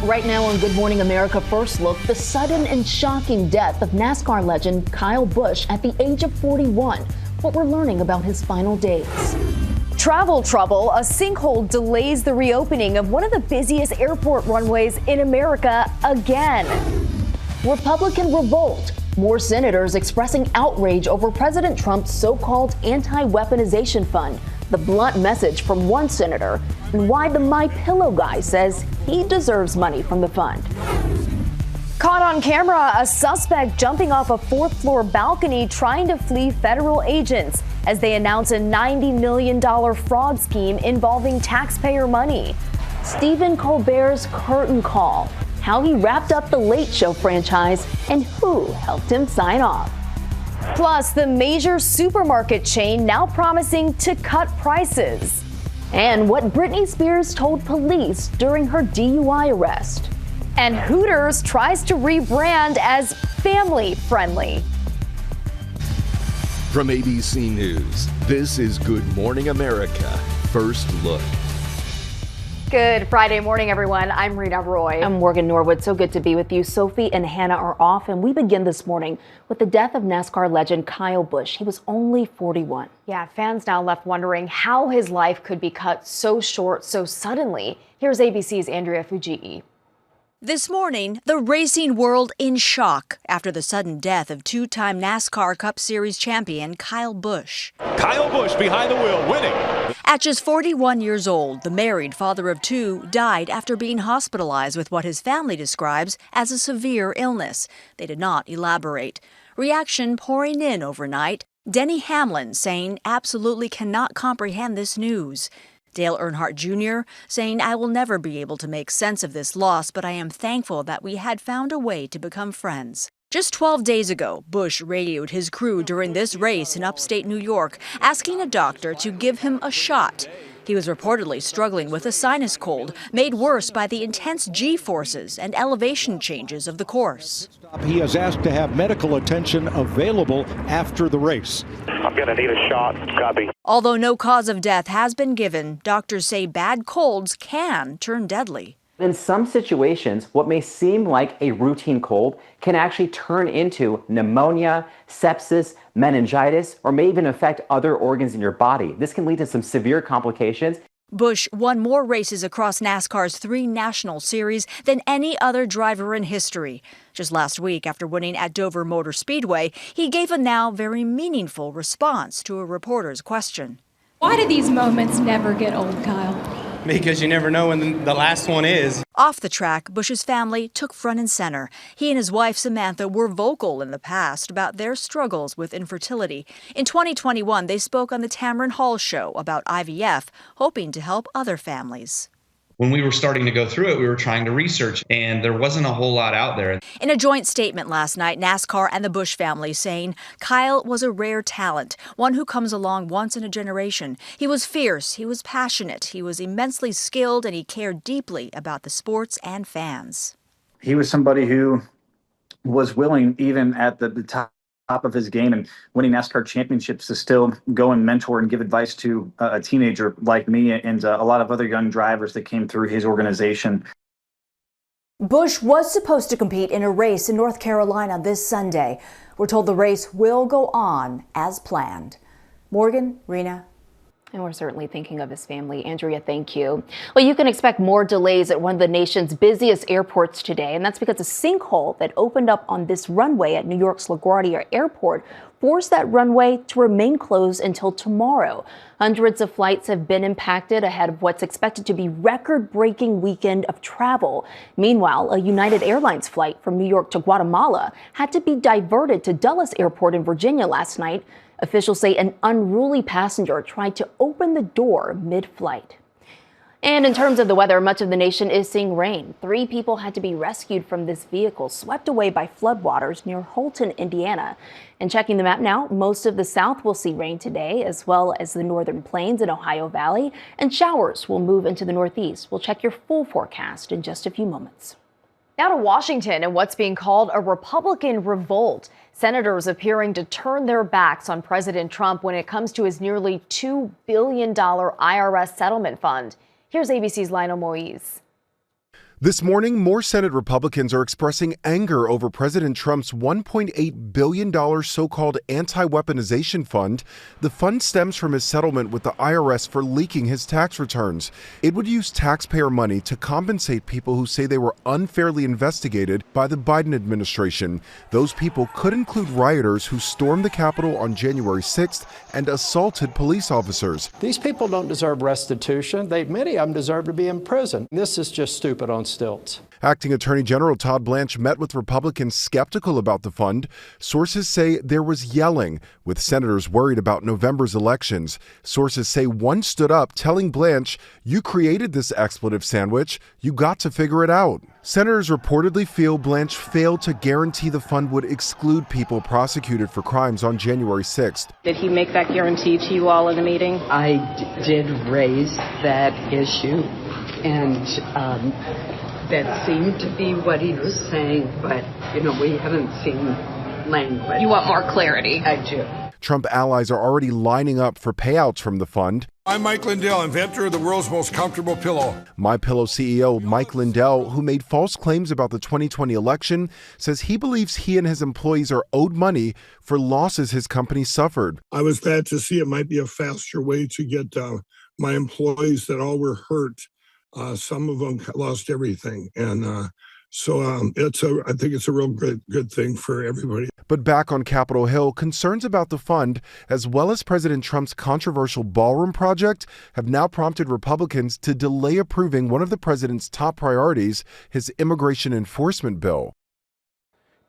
Right now on Good Morning America First Look, the sudden and shocking death of NASCAR legend Kyle Busch at the age of 41. What we're learning about his final days. Travel trouble. A sinkhole delays the reopening of one of the busiest airport runways in America again. Republican revolt. More senators expressing outrage over President Trump's so-called anti-weaponization fund. The blunt message from one senator, and why the My Pillow guy says he deserves money from the fund. Caught on camera, a suspect jumping off a fourth-floor balcony trying to flee federal agents as they announce a $90 million fraud scheme involving taxpayer money. Stephen Colbert's curtain call, how he wrapped up the Late Show franchise, and who helped him sign off. Plus, the major supermarket chain now promising to cut prices. And what Britney Spears told police during her DUI arrest. And Hooters tries to rebrand as family friendly. From ABC News, this is Good Morning America First Look. Good Friday morning, everyone. I'm Rita Roy. I'm Morgan Norwood. So good to be with you. Sophie and Hannah are off, and we begin this morning with the death of NASCAR legend Kyle Busch. He was only 41. Yeah, fans now left wondering how his life could be cut so short so suddenly. Here's ABC's Andrea Fujii. This morning, the racing world in shock after the sudden death of two-time NASCAR Cup Series champion Kyle Busch. Kyle Busch behind the wheel, winning. At just 41 years old, the married father of two died after being hospitalized with what his family describes as a severe illness. They did not elaborate. Reaction pouring in overnight. Denny Hamlin saying absolutely cannot comprehend this news. Dale Earnhardt Jr. saying, I will never be able to make sense of this loss, but I am thankful that we had found a way to become friends. Just 12 days ago, Busch radioed his crew during this race in upstate New York, asking a doctor to give him a shot. He was reportedly struggling with a sinus cold, made worse by the intense G-forces and elevation changes of the course. He has asked to have medical attention available after the race. I'm going to need a shot. Copy. Although no cause of death has been given, doctors say bad colds can turn deadly. In some situations, what may seem like a routine cold can actually turn into pneumonia, sepsis, meningitis, or may even affect other organs in your body. This can lead to some severe complications. Busch won more races across NASCAR's 3 national series than any other driver in history. Just last week, after winning at Dover Motor Speedway, he gave a now very meaningful response to a reporter's question. Why do these moments never get old, Kyle? Because you never know when the last one is. Off the track, Busch's family took front and center. He and his wife Samantha were vocal in the past about their struggles with infertility. In 2021, they spoke on the Tamron Hall Show about IVF, hoping to help other families. When we were starting to go through it, we were trying to research, and there wasn't a whole lot out there. In a joint statement last night, NASCAR and the Busch family saying Kyle was a rare talent, one who comes along once in a generation. He was fierce, he was passionate, he was immensely skilled, and he cared deeply about the sports and fans. He was somebody who was willing, even at the top of his game and winning NASCAR championships, to still go and mentor and give advice to a teenager like me and a lot of other young drivers that came through his organization. Busch was supposed to compete in a race in North Carolina this Sunday. We're told the race will go on as planned. Morgan, Rena. And we're certainly thinking of his family. Andrea, thank you. Well, you can expect more delays at one of the nation's busiest airports today, and that's because a sinkhole that opened up on this runway at New York's LaGuardia Airport forced that runway to remain closed until tomorrow. Hundreds of flights have been impacted ahead of what's expected to be record-breaking weekend of travel. Meanwhile, a United Airlines flight from New York to Guatemala had to be diverted to Dulles Airport in Virginia last night. Officials say an unruly passenger tried to open the door mid-flight. And in terms of the weather, much of the nation is seeing rain. 3 people had to be rescued from this vehicle swept away by floodwaters near Holton, Indiana. And checking the map now, most of the south will see rain today, as well as the northern plains and Ohio Valley. And showers will move into the northeast. We'll check your full forecast in just a few moments. Now to Washington and what's being called a Republican revolt. Senators appearing to turn their backs on President Trump when it comes to his nearly $2 billion IRS settlement fund. Here's ABC's Lionel Moise. This morning, more Senate Republicans are expressing anger over President Trump's $1.8 billion so-called anti-weaponization fund. The fund stems from his settlement with the IRS for leaking his tax returns. It would use taxpayer money to compensate people who say they were unfairly investigated by the Biden administration. Those people could include rioters who stormed the Capitol on January 6th and assaulted police officers. These people don't deserve restitution. Many of them deserve to be in prison. This is just stupid on stilts. Acting Attorney General Todd Blanche met with Republicans skeptical about the fund. Sources say there was yelling, with senators worried about November's elections. Sources say one stood up telling Blanche, "You created this expletive sandwich. You got to figure it out." Senators reportedly feel Blanche failed to guarantee the fund would exclude people prosecuted for crimes on January 6th. Did he make that guarantee to you all in the meeting? I did raise that issue, and that seemed to be what he was saying, but, we haven't seen language. You want more clarity? I do. Trump allies are already lining up for payouts from the fund. I'm Mike Lindell, inventor of the world's most comfortable pillow. MyPillow CEO Mike Lindell, who made false claims about the 2020 election, says he believes he and his employees are owed money for losses his company suffered. I was glad to see it might be a faster way to get my employees that all were hurt. Some of them lost everything. And I think it's a real good thing for everybody. But back on Capitol Hill, concerns about the fund, as well as President Trump's controversial ballroom project, have now prompted Republicans to delay approving one of the president's top priorities, his immigration enforcement bill.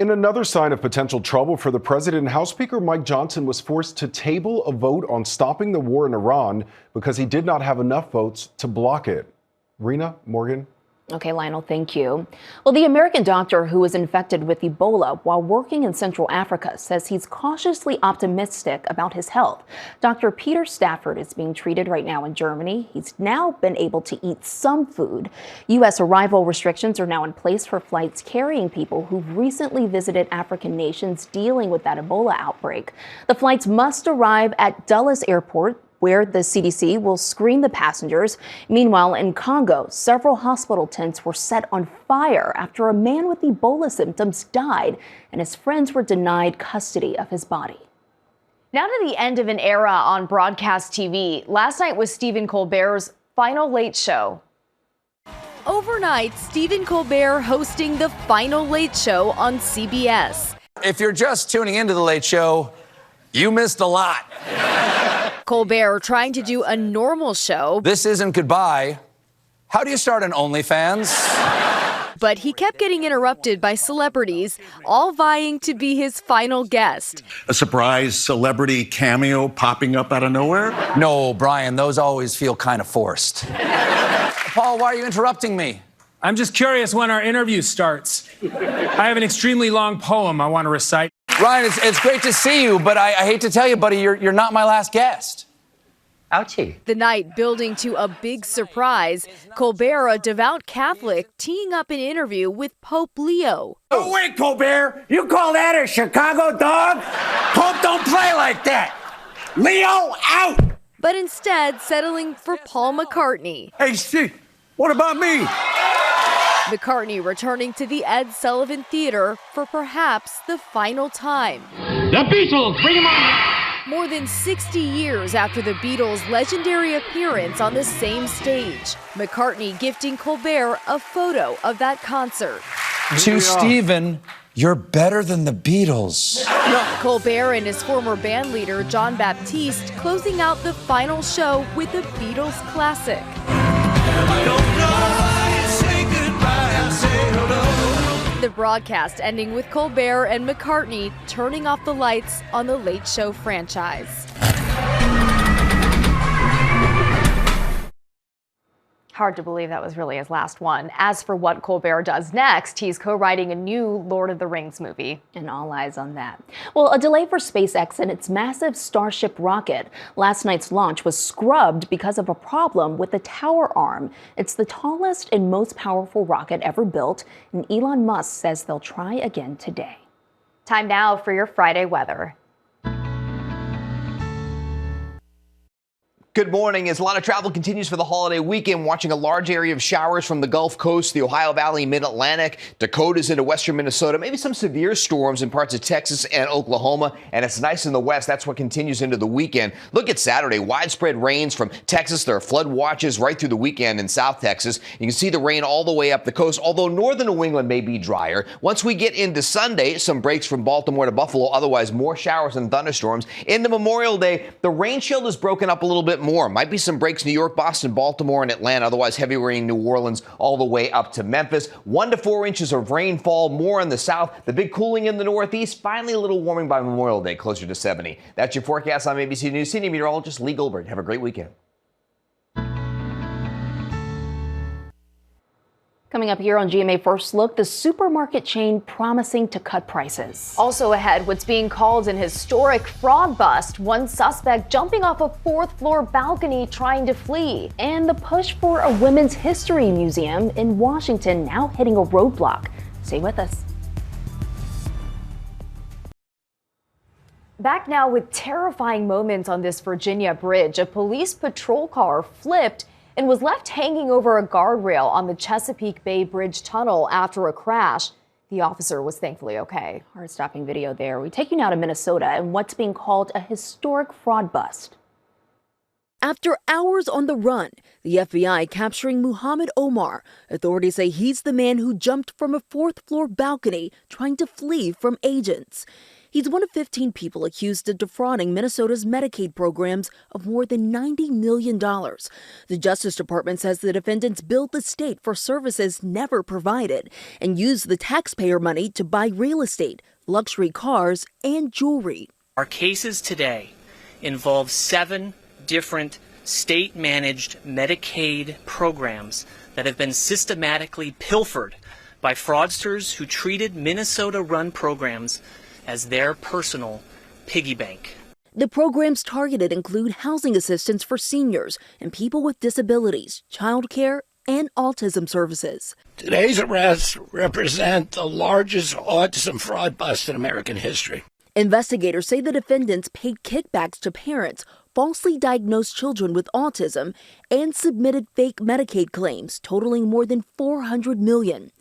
In another sign of potential trouble for the president, House Speaker Mike Johnson was forced to table a vote on stopping the war in Iran because he did not have enough votes to block it. Rena, Morgan. Okay, Lionel, thank you. Well, the American doctor who was infected with Ebola while working in Central Africa says he's cautiously optimistic about his health. Dr. Peter Stafford is being treated right now in Germany. He's now been able to eat some food. U.S. arrival restrictions are now in place for flights carrying people who've recently visited African nations dealing with that Ebola outbreak. The flights must arrive at Dulles Airport, where the CDC will screen the passengers. Meanwhile, in Congo, several hospital tents were set on fire after a man with Ebola symptoms died and his friends were denied custody of his body. Now to the end of an era on broadcast TV. Last night was Stephen Colbert's final Late Show. Overnight, Stephen Colbert hosting the final Late Show on CBS. If you're just tuning into the Late Show, you missed a lot. Colbert trying to do a normal show. This isn't goodbye. How do you start an OnlyFans? But he kept getting interrupted by celebrities, all vying to be his final guest. A surprise celebrity cameo popping up out of nowhere? No, Brian, those always feel kind of forced. Paul, why are you interrupting me? I'm just curious when our interview starts. I have an extremely long poem I want to recite. Ryan, it's great to see you, but I hate to tell you, buddy, you're not my last guest. Ouchie. The night building to a big surprise. Colbert, a devout Catholic, teeing up an interview with Pope Leo. Oh, wait, Colbert. You call that a Chicago dog? Pope don't play like that. Leo, out! But instead settling for Paul McCartney. Hey, Steve, what about me? McCartney returning to the Ed Sullivan Theater for perhaps the final time. The Beatles, bring them on! More than 60 years after the Beatles' legendary appearance on the same stage, McCartney gifting Colbert a photo of that concert. To Stephen, you're better than the Beatles. Colbert and his former band leader, John Baptiste, closing out the final show with a Beatles classic. The broadcast ending with Colbert and McCartney turning off the lights on the Late Show franchise. Hard to believe that was really his last one. As for what Colbert does next, he's co-writing a new Lord of the Rings movie. And all eyes on that. Well, a delay for SpaceX and its massive Starship rocket. Last night's launch was scrubbed because of a problem with the tower arm. It's the tallest and most powerful rocket ever built, and Elon Musk says they'll try again today. Time now for your Friday weather. Good morning. As a lot of travel continues for the holiday weekend, watching a large area of showers from the Gulf Coast, the Ohio Valley, Mid-Atlantic, Dakotas into western Minnesota, maybe some severe storms in parts of Texas and Oklahoma, and it's nice in the west. That's what continues into the weekend. Look at Saturday. Widespread rains from Texas. There are flood watches right through the weekend in South Texas. You can see the rain all the way up the coast, although northern New England may be drier. Once we get into Sunday, some breaks from Baltimore to Buffalo, otherwise more showers and thunderstorms. Into Memorial Day, the rain shield is broken up a little bit more. Might be some breaks New York, Boston, Baltimore, and Atlanta. Otherwise, heavy rain New Orleans all the way up to Memphis. 1 to 4 inches of rainfall, more in the south. The big cooling in the northeast. Finally, a little warming by Memorial Day, closer to 70. That's your forecast on ABC News. Senior meteorologist Lee Colbert. Have a great weekend. Coming up here on GMA First Look, the supermarket chain promising to cut prices. Also ahead, what's being called an historic fraud bust, one suspect jumping off a 4th-floor balcony trying to flee. And the push for a women's history museum in Washington now hitting a roadblock. Stay with us. Back now with terrifying moments on this Virginia bridge. A police patrol car flipped and was left hanging over a guardrail on the Chesapeake Bay Bridge tunnel after a crash. The officer was thankfully okay. Heart-stopping video there. We take you now to Minnesota and what's being called a historic fraud bust. After hours on the run, the FBI capturing Muhammad Omar. Authorities say he's the man who jumped from a 4th-floor balcony trying to flee from agents. He's one of 15 people accused of defrauding Minnesota's Medicaid programs of more than $90 million. The Justice Department says the defendants billed the state for services never provided and used the taxpayer money to buy real estate, luxury cars, and jewelry. Our cases today involve 7 different state-managed Medicaid programs that have been systematically pilfered by fraudsters who treated Minnesota-run programs as their personal piggy bank. The programs targeted include housing assistance for seniors and people with disabilities, childcare, and autism services. Today's arrests represent the largest autism fraud bust in American history. Investigators say the defendants paid kickbacks to parents, falsely diagnosed children with autism, and submitted fake Medicaid claims totaling more than $400 million.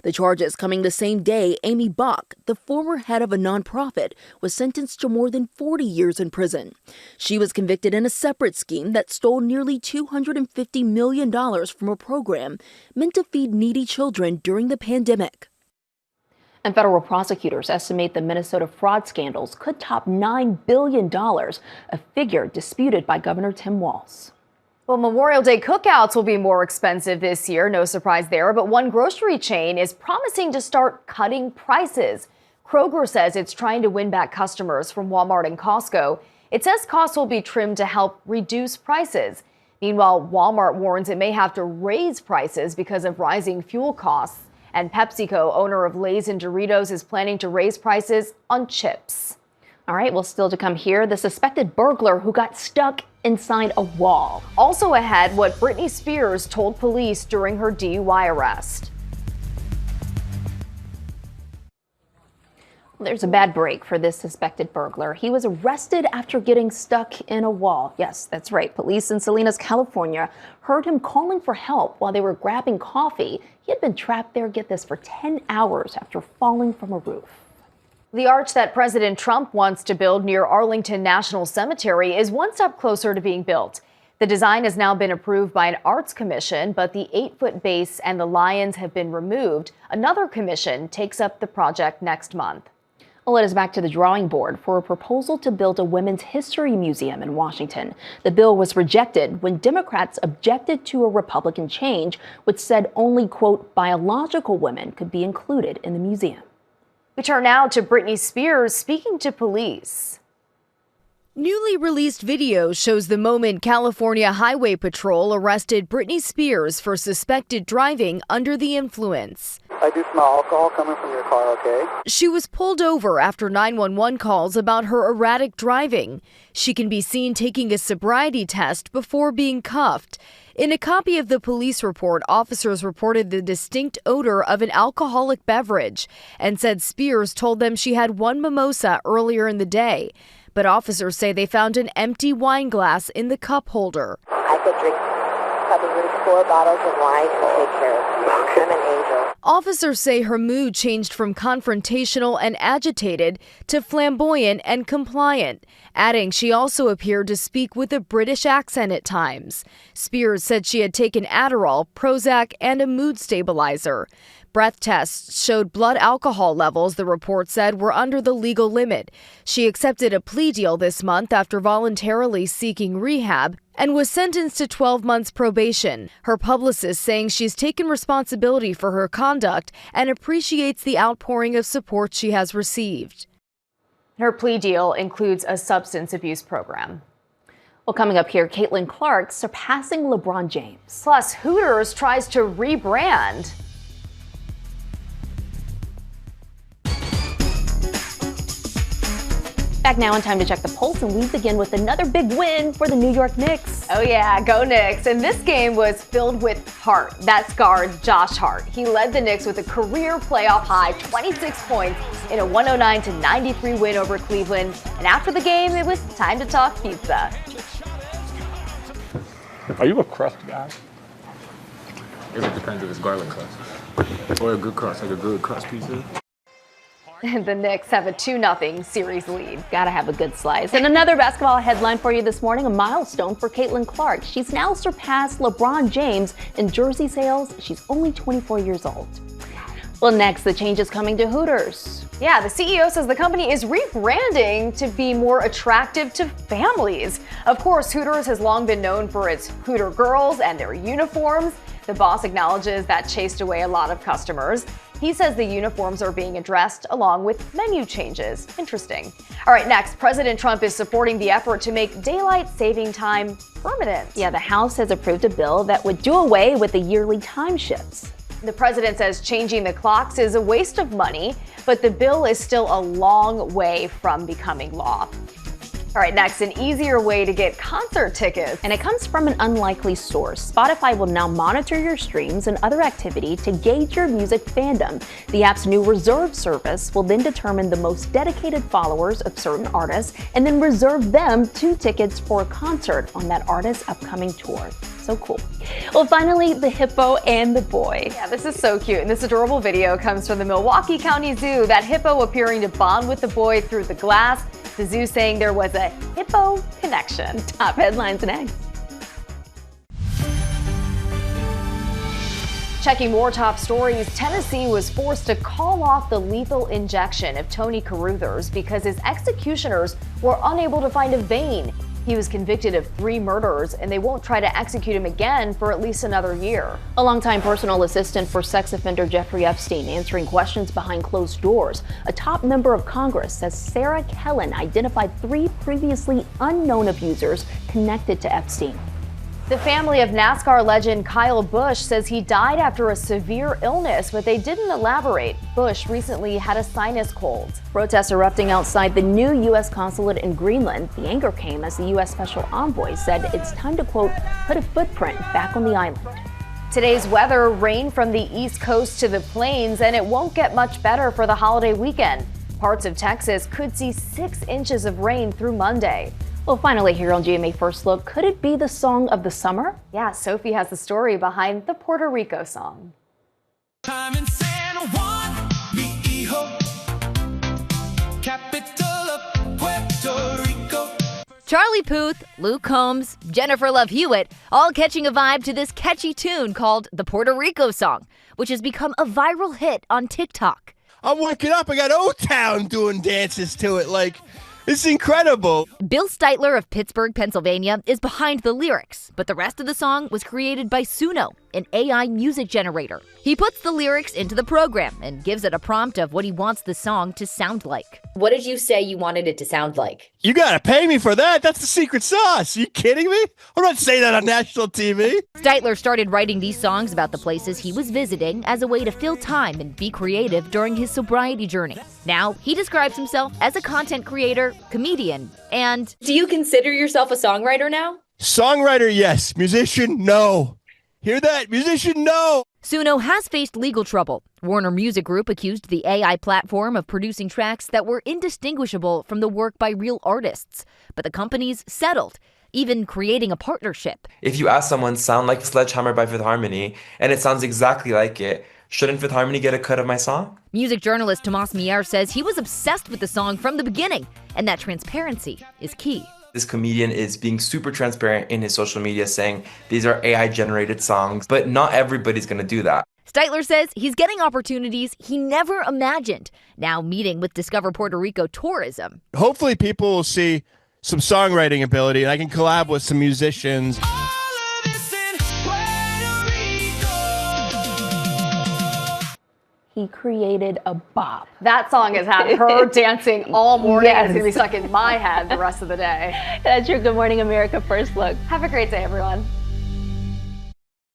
The charges coming the same day Amy Bach, the former head of a nonprofit, was sentenced to more than 40 years in prison. She was convicted in a separate scheme that stole nearly $250 million from a program meant to feed needy children during the pandemic. And federal prosecutors estimate the Minnesota fraud scandals could top $9 billion, a figure disputed by Governor Tim Walz. Well, Memorial Day cookouts will be more expensive this year. No surprise there. But one grocery chain is promising to start cutting prices. Kroger says it's trying to win back customers from Walmart and Costco. It says costs will be trimmed to help reduce prices. Meanwhile, Walmart warns it may have to raise prices because of rising fuel costs. And PepsiCo, owner of Lay's and Doritos, is planning to raise prices on chips. All right, well, still to come here, the suspected burglar who got stuck inside a wall. Also ahead, what Britney Spears told police during her DUI arrest. Well, there's a bad break for this suspected burglar. He was arrested after getting stuck in a wall. Yes, that's right. Police in Salinas, California heard him calling for help while they were grabbing coffee. He had been trapped there, get this, for 10 hours after falling from a roof. The arch that President Trump wants to build near Arlington National Cemetery is one step closer to being built. The design has now been approved by an arts commission, but the 8-foot base and the lions have been removed. Another commission takes up the project next month. Well, it is back to the drawing board for a proposal to build a women's history museum in Washington. The bill was rejected when Democrats objected to a Republican change, which said only, quote, biological women could be included in the museum. We turn now to Britney Spears speaking to police. Newly released video shows the moment California Highway Patrol arrested Britney Spears for suspected driving under the influence. I do smell alcohol coming from your car, okay? She was pulled over after 911 calls about her erratic driving. She can be seen taking a sobriety test before being cuffed. In a copy of the police report, officers reported the distinct odor of an alcoholic beverage and said Spears told them she had one mimosa earlier in the day. but officers say they found an empty wine glass in the cup holder. I could drink probably 4 bottles of wine and take care of you. I'm an angel. Officers say her mood changed from confrontational and agitated to flamboyant and compliant, adding she also appeared to speak with a British accent at times. Spears said she had taken Adderall, Prozac, and a mood stabilizer. Breath tests showed blood alcohol levels, the report said, were under the legal limit. She accepted a plea deal this month after voluntarily seeking rehab and was sentenced to 12 months probation. Her publicist saying she's taken responsibility for her conduct and appreciates the outpouring of support she has received. Her plea deal includes a substance abuse program. Well, coming up here, Caitlin Clark surpassing LeBron James. Plus, Hooters tries to rebrand. Back now in time to check the pulse, and we begin with another big win for the New York Knicks. Oh yeah, go Knicks. And this game was filled with heart. That's guard Josh Hart. He led the Knicks with a career playoff high 26 points in a 109-93 win over Cleveland. And after the game, it was time to talk pizza. Are you a crust guy? It depends if it's garlic crust or a good crust, like a good crust pizza. The Knicks have a 2-0 series lead. Gotta have a good slice. And another basketball headline for you this morning, a milestone for Caitlin Clark. She's now surpassed LeBron James in jersey sales. She's only 24 years old. Well, next, the change is coming to Hooters. Yeah, the CEO says the company is rebranding to be more attractive to families. Of course, Hooters has long been known for its Hooter girls and their uniforms. The boss acknowledges that chased away a lot of customers. He says the uniforms are being addressed along with menu changes. Interesting. All right, next, President Trump is supporting the effort to make daylight saving time permanent. Yeah, the House has approved a bill that would do away with the yearly time shifts. The president says changing the clocks is a waste of money, but the bill is still a long way from becoming law. All right, next, an easier way to get concert tickets. And it comes from an unlikely source. Spotify will now monitor your streams and other activity to gauge your music fandom. The app's new reserve service will then determine the most dedicated followers of certain artists and then reserve them 2 tickets for a concert on that artist's upcoming tour. So cool. Well, finally, the hippo and the boy. Yeah, this is so cute. And this adorable video comes from the Milwaukee County Zoo. That hippo appearing to bond with the boy through the glass. The zoo saying there was a hippo connection. Top headlines next. Checking more top stories, Tennessee was forced to call off the lethal injection of Tony Carruthers because his executioners were unable to find a vein. He was convicted of 3 murders, and they won't try to execute him again for at least another year. A longtime personal assistant for sex offender Jeffrey Epstein answering questions behind closed doors. A top member of Congress says Sarah Kellen identified 3 previously unknown abusers connected to Epstein. The family of NASCAR legend Kyle Busch says he died after a severe illness, but they didn't elaborate. Busch recently had a sinus cold. Protests erupting outside the new U.S. consulate in Greenland. The anger came as the U.S. Special Envoy said it's time to, quote, put a footprint back on the island. Today's weather, rain from the East Coast to the plains, and it won't get much better for the holiday weekend. Parts of Texas could see 6 inches of rain through Monday. Well, finally here on GMA First Look, could it be the song of the summer? Yeah, Sophie has the story behind the Puerto Rico song. Charlie Puth, Luke Combs, Jennifer Love Hewitt, all catching a vibe to this catchy tune called the Puerto Rico song, which has become a viral hit on TikTok. I'm waking up, I got O-Town doing dances to it, like... It's incredible. Bill Steitler of Pittsburgh, Pennsylvania, is behind the lyrics, but the rest of the song was created by Suno, an AI music generator. He puts the lyrics into the program and gives it a prompt of what he wants the song to sound like. What did you say you wanted it to sound like? You gotta pay me for that. That's the secret sauce. Are you kidding me? I'm not saying that on national TV. Steitler started writing these songs about the places he was visiting as a way to fill time and be creative during his sobriety journey. Now, he describes himself as a content creator, comedian, and... Do you consider yourself a songwriter now? Songwriter, yes. Musician, no. Hear that? Musician, no. Suno has faced legal trouble. Warner Music Group accused the AI platform of producing tracks that were indistinguishable from the work by real artists. But the companies settled, even creating a partnership. If you ask someone, sound like Sledgehammer by Fifth Harmony, and it sounds exactly like it, shouldn't Fifth Harmony get a cut of my song? Music journalist Tomas Mier says he was obsessed with the song from the beginning, and that transparency is key. This comedian is being super transparent in his social media saying these are AI-generated songs, but not everybody's gonna do that. Steitler says he's getting opportunities he never imagined, now meeting with Discover Puerto Rico Tourism. Hopefully people will see some songwriting ability, and I can collab with some musicians. He created a bop. That song has had her dancing all morning. Yes. It's going to be stuck in my head the rest of the day. That's your Good Morning America First Look. Have a great day, everyone.